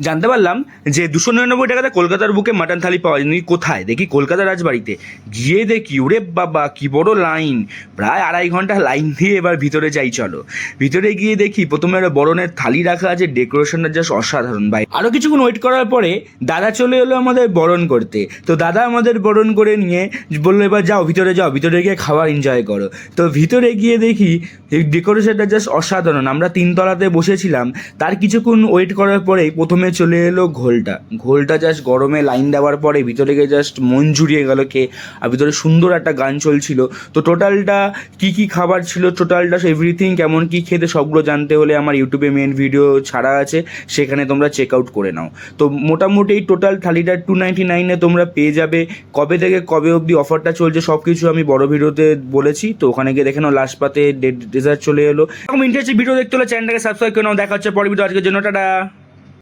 জানতে পারলাম যে 299 টাকাতে কলকাতার বুকে মাটন থালি পাওয়া যায়। কোথায় দেখি? কলকাতা রাজবাড়িতে। গিয়ে দেখি ওরে বাবা কি বড় লাইন, প্রায় 2.5 ঘন্টা লাইন দিয়ে এবার ভিতরে যাই। চলো ভিতরে গিয়ে দেখি প্রথমে একটা বরণের থালি রাখা আছে, ডেকোরেশনটা জাস্ট অসাধারণ ভাই। আরও কিছুক্ষণ ওয়েট করার পরে দাদা চলে এলো আমাদের বরণ করতে। তো দাদা আমাদের বরণ করে নিয়ে বললো এবার যাও ভিতরে যাও, ভিতরে গিয়ে খাবার এনজয় করো। তো ভিতরে গিয়ে দেখি এই ডেকোরেশনটা জাস্ট অসাধারণ। আমরা 3 তলাতে বসেছিলাম, তার কিছুক্ষণ ওয়েট করার পরেই প্রথমে চলে এলো ঘোলটা জাস্ট গরমে লাইন দেওয়ার পরে ভিতরে গিয়ে জাস্ট মন জুড়িয়ে গেল খেয়ে। আর ভিতরে সুন্দর একটা গান চলছিল। তো টোটালটা কী খাবার ছিল, টোটালটা এভরিথিং কেমন কী খেতে, সবগুলো জানতে হলে আমার ইউটিউবে মেন ভিডিও ছাড়া আছে, সেখানে তোমরা চেক আউট করে নাও। তো মোটামুটি এই টোটাল থালিটা 299-এ তোমরা পেয়ে যাবে। কবে থেকে কবে অবধি অফারটা চলছে সব কিছু আমি বড় ভিডিওতে বলেছি, তো ওখানে গিয়ে দেখে নাও। লাস্ট পাতে ডেজার্ট চলে এলো। এরকম ইন্টারেস্টিং ভিডিও দেখতে হলে চ্যানেলটাকে সাবস্ক্রাইব করে নাও। দেখা হচ্ছে পরের ভিডিও। আজকের জন্য টাটা।